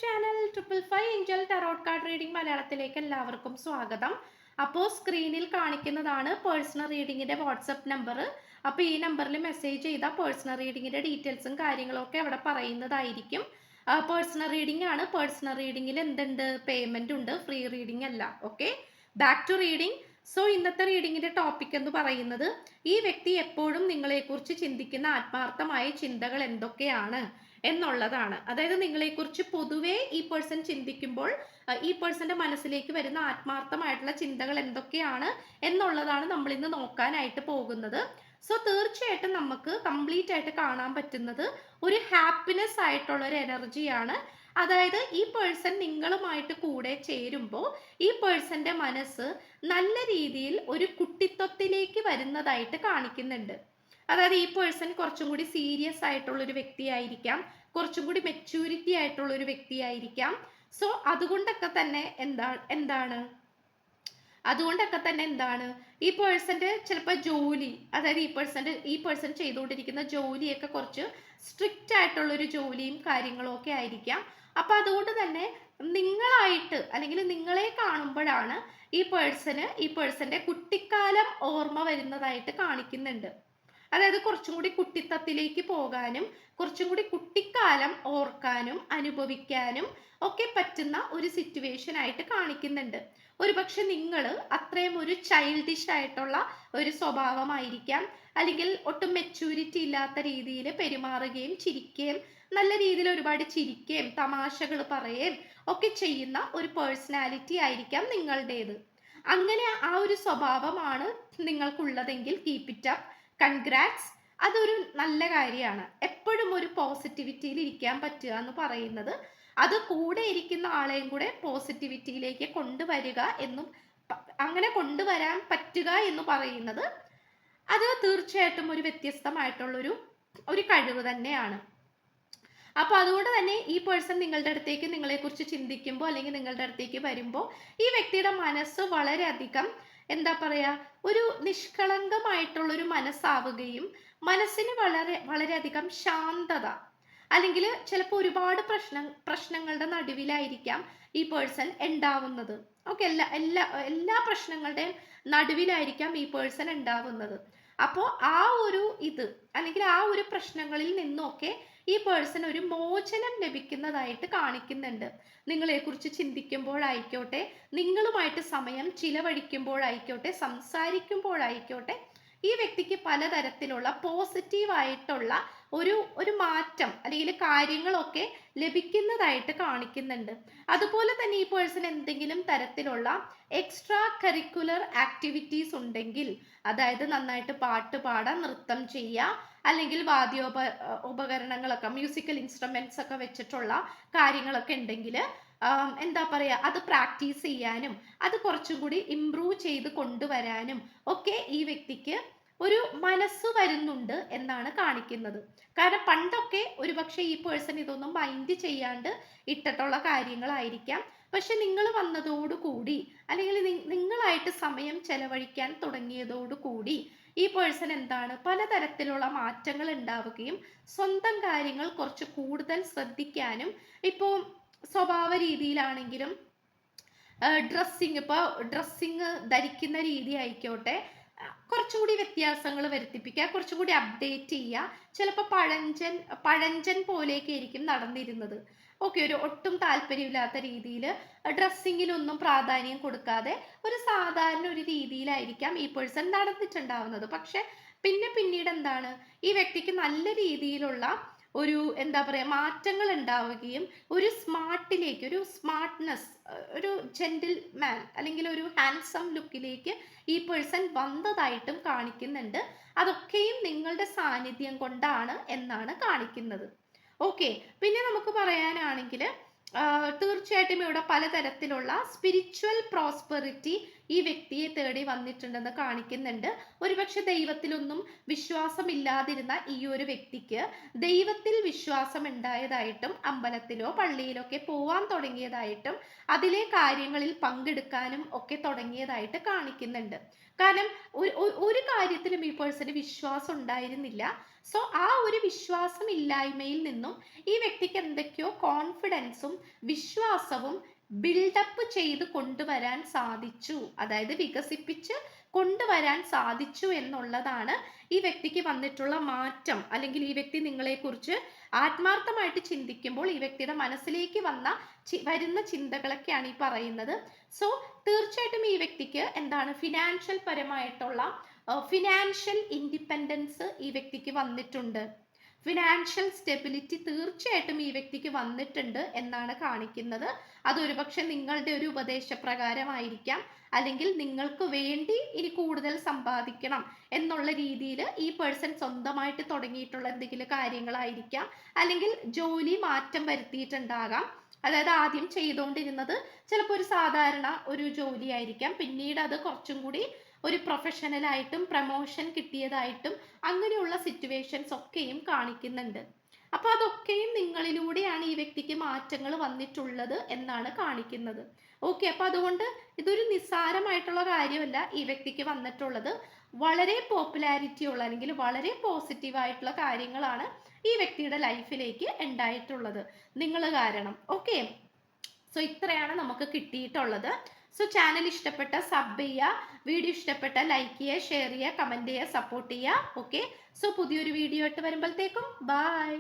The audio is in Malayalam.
Channel 555 Angel tarot card reading മലയാളത്തിലേക്ക് എല്ലാവർക്കും സ്വാഗതം. അപ്പോൾ സ്ക്രീനിൽ കാണിക്കുന്നതാണ് പേഴ്സണൽ റീഡിങ്ങിന്റെ വാട്സപ്പ് നമ്പർ. അപ്പോൾ ഈ നമ്പറിൽ മെസ്സേജ് ചെയ്താൽ പേഴ്സണൽ റീഡിങ്ങിന്റെ ഡീറ്റെയിൽസും കാര്യങ്ങളും ഒക്കെ അവിടെ പറയുന്നതായിരിക്കും. പേഴ്സണൽ റീഡിംഗ് ആണ്. പേഴ്സണൽ റീഡിങ്ങിൽ എന്തുണ്ട്? പേയ്മെന്റ് ഉണ്ട്, ഫ്രീ റീഡിംഗ് അല്ല. Okay, back to reading. So ഇന്നത്തെ റീഡിങ്ങിന്റെ ടോപ്പിക് എന്ന് പറയുന്നത്, ഈ വ്യക്തി എപ്പോഴും നിങ്ങളെക്കുറിച്ച് ചിന്തിക്കുന്ന ആത്മാർത്ഥമായ ചിന്തകൾ എന്തൊക്കെയാണ് എന്നുള്ളതാണ്. അതായത് നിങ്ങളെക്കുറിച്ച് പൊതുവേ ഈ പേഴ്സൺ ചിന്തിക്കുമ്പോൾ ഈ പേഴ്സന്റെ മനസ്സിലേക്ക് വരുന്ന ആത്മാർത്ഥമായിട്ടുള്ള ചിന്തകൾ എന്തൊക്കെയാണ് എന്നുള്ളതാണ് നമ്മൾ ഇന്ന് നോക്കാനായിട്ട് പോകുന്നത്. സോ തീർച്ചയായിട്ടും നമുക്ക് കംപ്ലീറ്റ് ആയിട്ട് കാണാൻ പറ്റുന്നത് ഒരു ഹാപ്പിനെസ് ആയിട്ടുള്ള ഒരു എനർജിയാണ്. അതായത് ഈ പേഴ്സൺ നിങ്ങളുമായിട്ട് കൂടെ ചേരുമ്പോൾ ഈ പേഴ്സന്റെ മനസ്സ് നല്ല രീതിയിൽ ഒരു കുട്ടിത്വത്തിലേക്ക് വരുന്നതായിട്ട് കാണിക്കുന്നുണ്ട്. അതായത് ഈ പേഴ്സൺ കുറച്ചും കൂടി സീരിയസ് ആയിട്ടുള്ള ഒരു വ്യക്തിയായിരിക്കാം, കുറച്ചും കൂടി മെച്യൂരിറ്റി ആയിട്ടുള്ള ഒരു വ്യക്തിയായിരിക്കാം. സോ അതുകൊണ്ടൊക്കെ തന്നെ എന്താണ് ഈ പേഴ്സന്റെ ചിലപ്പോൾ ജോലി, അതായത് ഈ പേഴ്സൺ ചെയ്തുകൊണ്ടിരിക്കുന്ന ജോലിയൊക്കെ കുറച്ച് സ്ട്രിക്റ്റ് ആയിട്ടുള്ള ഒരു ജോലിയും കാര്യങ്ങളും ഒക്കെ ആയിരിക്കാം. അപ്പൊ അതുകൊണ്ട് തന്നെ നിങ്ങളായിട്ട് അല്ലെങ്കിൽ നിങ്ങളെ കാണുമ്പോഴാണ് ഈ പേഴ്സന്റെ കുട്ടിക്കാലം ഓർമ്മ വരുന്നതായിട്ട് കാണിക്കുന്നുണ്ട്. അതായത് കുറച്ചും കൂടി കുട്ടിത്തത്തിലേക്ക് പോകാനും കുറച്ചും കൂടി കുട്ടിക്കാലം ഓർക്കാനും അനുഭവിക്കാനും ഒക്കെ പറ്റുന്ന ഒരു സിറ്റുവേഷൻ ആയിട്ട് കാണിക്കുന്നുണ്ട്. ഒരുപക്ഷെ നിങ്ങൾ അത്രയും ഒരു ചൈൽഡിഷ് ആയിട്ടുള്ള ഒരു സ്വഭാവമായിരിക്കാം, അല്ലെങ്കിൽ ഒട്ടും മെച്യൂരിറ്റി ഇല്ലാത്ത രീതിയിൽ പെരുമാറുകയും ചിരിക്കുകയും നല്ല രീതിയിൽ ഒരുപാട് ചിരിക്കുകയും തമാശകൾ പറയുകയും ഒക്കെ ചെയ്യുന്ന ഒരു പേഴ്സണാലിറ്റി ആയിരിക്കാം നിങ്ങളുടേത്. അങ്ങനെ ആ ഒരു സ്വഭാവമാണ് നിങ്ങൾക്കുള്ളതെങ്കിൽ കീപ് ഇറ്റ് അപ്പ്, കൺഗ്രാറ്റ്സ്. അതൊരു നല്ല കാര്യമാണ്. എപ്പോഴും ഒരു പോസിറ്റിവിറ്റിയിൽ ഇരിക്കാൻ പറ്റുക എന്ന് പറയുന്നത്, അത് കൂടെ ഇരിക്കുന്ന ആളെയും കൂടെ പോസിറ്റിവിറ്റിയിലേക്ക് കൊണ്ടുവരിക എന്നും അങ്ങനെ കൊണ്ടുവരാൻ പറ്റുക എന്ന് പറയുന്നത്, അത് തീർച്ചയായിട്ടും ഒരു വ്യത്യസ്തമായിട്ടുള്ളൊരു കഴിവ് തന്നെയാണ്. അപ്പൊ അതുകൊണ്ട് തന്നെ ഈ പേഴ്സൺ നിങ്ങളുടെ അടുത്തേക്ക് നിങ്ങളെക്കുറിച്ച് ചിന്തിക്കുമ്പോൾ അല്ലെങ്കിൽ നിങ്ങളുടെ അടുത്തേക്ക് വരുമ്പോൾ ഈ വ്യക്തിയുടെ മനസ്സ് വളരെയധികം ഒരു നിഷ്കളങ്കമായിട്ടുള്ളൊരു മനസ്സാവുകയും മനസ്സിന് വളരെയധികം ശാന്തത, അല്ലെങ്കിൽ ചിലപ്പോൾ ഒരുപാട് പ്രശ്നങ്ങളുടെ നടുവിലായിരിക്കാം ഈ പേഴ്സൺ ഉണ്ടാവുന്നത്. ഓക്കെ, എല്ലാ പ്രശ്നങ്ങളുടെയും നടുവിലായിരിക്കാം ഈ പേഴ്സൺ ഉണ്ടാവുന്നത്. അപ്പോൾ ആ ഒരു അല്ലെങ്കിൽ ആ ഒരു പ്രശ്നങ്ങളിൽ നിന്നൊക്കെ ഈ പേഴ്സൺ ഒരു മോചനം ലഭിക്കുന്നതായിട്ട് കാണിക്കുന്നുണ്ട്. നിങ്ങളെക്കുറിച്ച് ചിന്തിക്കുമ്പോഴായിക്കോട്ടെ, നിങ്ങളുമായിട്ട് സമയം ചിലവഴിക്കുമ്പോഴായിക്കോട്ടെ, സംസാരിക്കുമ്പോഴായിക്കോട്ടെ, ഈ വ്യക്തിക്ക് പലതരത്തിലുള്ള പോസിറ്റീവായിട്ടുള്ള ഒരു മാറ്റം അല്ലെങ്കിൽ കാര്യങ്ങളൊക്കെ ലഭിക്കുന്നതായിട്ട് കാണിക്കുന്നുണ്ട്. അതുപോലെ തന്നെ ഈ പേഴ്സൺ എന്തെങ്കിലും തരത്തിലുള്ള എക്സ്ട്രാ കരിക്കുലർ ആക്ടിവിറ്റീസ് ഉണ്ടെങ്കിൽ, അതായത് നന്നായിട്ട് പാട്ട് പാടാൻ, നൃത്തം ചെയ്യുക, അല്ലെങ്കിൽ ഉപകരണങ്ങളൊക്കെ മ്യൂസിക്കൽ ഇൻസ്ട്രുമെന്റ്സ് ഒക്കെ വെച്ചിട്ടുള്ള കാര്യങ്ങളൊക്കെ ഉണ്ടെങ്കിൽ അത് പ്രാക്ടീസ് ചെയ്യാനും അത് കുറച്ചും കൂടി ഇംപ്രൂവ് ചെയ്ത് കൊണ്ടുവരാനും ഒക്കെ ഈ വ്യക്തിക്ക് ഒരു മനസ്സ് വരുന്നുണ്ട് എന്നാണ് കാണിക്കുന്നത്. കാരണം പണ്ടൊക്കെ ഒരുപക്ഷെ ഈ പേഴ്സൺ ഇതൊന്നും മൈൻഡ് ചെയ്യാണ്ട് ഇട്ടിട്ടുള്ള കാര്യങ്ങളായിരിക്കാം. പക്ഷെ നിങ്ങൾ വന്നതോടുകൂടി അല്ലെങ്കിൽ നിങ്ങളായിട്ട് സമയം ചെലവഴിക്കാൻ തുടങ്ങിയതോടുകൂടി ഈ പേഴ്സൺ പലതരത്തിലുള്ള മാറ്റങ്ങൾ ഉണ്ടാവുകയും സ്വന്തം കാര്യങ്ങൾ കുറച്ച് കൂടുതൽ ശ്രദ്ധിക്കാനും, ഇപ്പോൾ സ്വഭാവ രീതിയിലാണെങ്കിലും ഡ്രസ്സിങ് ധരിക്കുന്ന രീതി ആയിക്കോട്ടെ, കുറച്ചുകൂടി വ്യത്യാസങ്ങൾ വരുത്തിപ്പിക്കുക, കുറച്ചുകൂടി അപ്ഡേറ്റ് ചെയ്യുക. ചിലപ്പോൾ പഴഞ്ചൻ പോലെയൊക്കെ ആയിരിക്കും നടന്നിരുന്നത്. ഓക്കെ, ഒരു ഒട്ടും താല്പര്യമില്ലാത്ത രീതിയിൽ ഡ്രസ്സിങ്ങിലൊന്നും പ്രാധാന്യം കൊടുക്കാതെ ഒരു സാധാരണ ഒരു രീതിയിലായിരിക്കാം ഈ പേഴ്സൺ നടന്നിട്ടുണ്ടാവുന്നത്. പക്ഷെ പിന്നീട് ഈ വ്യക്തിക്ക് നല്ല രീതിയിലുള്ള ഒരു മാറ്റങ്ങൾ ഉണ്ടാവുകയും ഒരു സ്മാർട്ട്നെസ്, ഒരു ജെന്റിൽ മാൻ അല്ലെങ്കിൽ ഒരു ഹാൻസം ലുക്കിലേക്ക് ഈ പേഴ്സൺ വന്നതായിട്ടും കാണിക്കുന്നുണ്ട്. അതൊക്കെയും നിങ്ങളുടെ സാന്നിധ്യം കൊണ്ടാണ് എന്നാണ് കാണിക്കുന്നത്. ഓക്കെ, പിന്നെ നമുക്ക് പറയാനാണെങ്കിൽ തീർച്ചയായിട്ടും ഇവിടെ പലതരത്തിലുള്ള സ്പിരിച്വൽ പ്രോസ്പെറിറ്റി ഈ വ്യക്തിയെ തേടി വന്നിട്ടുണ്ടെന്ന് കാണിക്കുന്നുണ്ട്. ഒരുപക്ഷെ ദൈവത്തിലൊന്നും വിശ്വാസമില്ലാതിരുന്ന ഈ ഒരു വ്യക്തിക്ക് ദൈവത്തിൽ വിശ്വാസം ഉണ്ടായതായിട്ടും അമ്പലത്തിലോ പള്ളിയിലോ ഒക്കെ പോവാൻ തുടങ്ങിയതായിട്ടും അതിലെ കാര്യങ്ങളിൽ പങ്കെടുക്കാനും ഒക്കെ തുടങ്ങിയതായിട്ട് കാണിക്കുന്നുണ്ട്. കാരണം ഒരു കാര്യത്തിലും ഈ പേഴ്സണ് വിശ്വാസം ഉണ്ടായിരുന്നില്ല. സോ ആ ഒരു വിശ്വാസം ഇല്ലായ്മയിൽ നിന്നും ഈ വ്യക്തിക്ക് എന്തൊക്കെയോ കോൺഫിഡൻസും വിശ്വാസവും ബിൽഡപ്പ് ചെയ്ത് കൊണ്ടുവരാൻ സാധിച്ചു. അതായത് വികസിപ്പിച്ച് കൊണ്ടുവരാൻ സാധിച്ചു എന്നുള്ളതാണ് ഈ വ്യക്തിക്ക് വന്നിട്ടുള്ള മാറ്റം. അല്ലെങ്കിൽ ഈ വ്യക്തി നിങ്ങളെക്കുറിച്ച് ആത്മാർത്ഥമായിട്ട് ചിന്തിക്കുമ്പോൾ ഈ വ്യക്തിയുടെ മനസ്സിലേക്ക് വരുന്ന ചിന്തകളൊക്കെയാണ് ഈ പറയുന്നത്. സോ തീർച്ചയായിട്ടും ഈ വ്യക്തിക്ക് എന്താണ് ഫിനാൻഷ്യൽ പരമായിട്ടുള്ള ഫിനാൻഷ്യൽ ഇൻഡിപെൻഡൻസ് ഈ വ്യക്തിക്ക് വന്നിട്ടുണ്ട്. ഫിനാൻഷ്യൽ സ്റ്റെബിലിറ്റി തീർച്ചയായിട്ടും ഈ വ്യക്തിക്ക് വന്നിട്ടുണ്ട് എന്നാണ് കാണിക്കുന്നത്. അതൊരുപക്ഷെ നിങ്ങളുടെ ഒരു ഉപദേശപ്രകാരമായിരിക്കാം, അല്ലെങ്കിൽ നിങ്ങൾക്ക് വേണ്ടി ഇനി കൂടുതൽ സമ്പാദിക്കണം എന്നുള്ള രീതിയിൽ ഈ പേഴ്സൺ സ്വന്തമായിട്ട് തുടങ്ങിയിട്ടുള്ള എന്തെങ്കിലും കാര്യങ്ങളായിരിക്കാം, അല്ലെങ്കിൽ ജോലി മാറ്റം വരുത്തിയിട്ടുണ്ടാകാം. അതായത് ആദ്യം ചെയ്തുകൊണ്ടിരുന്നത് ചിലപ്പോൾ ഒരു സാധാരണ ഒരു ജോലി ആയിരിക്കാം, പിന്നീട് അത് കുറച്ചും കൂടി ഒരു പ്രൊഫഷണൽ ആയിട്ടും പ്രമോഷൻ കിട്ടിയതായിട്ടും അങ്ങനെയുള്ള സിറ്റുവേഷൻസ് ഒക്കെയും കാണിക്കുന്നുണ്ട്. അപ്പൊ അതൊക്കെയും നിങ്ങളിലൂടെയാണ് ഈ വ്യക്തിക്ക് മാറ്റങ്ങൾ വന്നിട്ടുള്ളത് എന്നാണ് കാണിക്കുന്നത്. ഓക്കെ, അപ്പൊ അതുകൊണ്ട് ഇതൊരു നിസ്സാരമായിട്ടുള്ള കാര്യമല്ല ഈ വ്യക്തിക്ക് വന്നിട്ടുള്ളത്. വളരെ പോപ്പുലാരിറ്റി ഉള്ള അല്ലെങ്കിൽ വളരെ പോസിറ്റീവ് ആയിട്ടുള്ള കാര്യങ്ങളാണ് ഈ വ്യക്തിയുടെ ലൈഫിലേക്ക് ഉണ്ടായിട്ടുള്ളത് നിങ്ങൾ കാരണം. ഓക്കെ, സോ ഇത്രയാണ് നമുക്ക് കിട്ടിയിട്ടുള്ളത്. സോ ചാനൽ ഇഷ്ടപ്പെട്ട സബ് ചെയ്യുക, വീഡിയോ ഇഷ്ടപ്പെട്ട ലൈക്ക് ചെയ്യുക, ഷെയർ ചെയ്യുക, കമന്റ് ചെയ്യുക, സപ്പോർട്ട് ചെയ്യുക. ഓക്കെ, സോ പുതിയൊരു വീഡിയോ ആയിട്ട് വരുമ്പോഴത്തേക്കും ബൈ.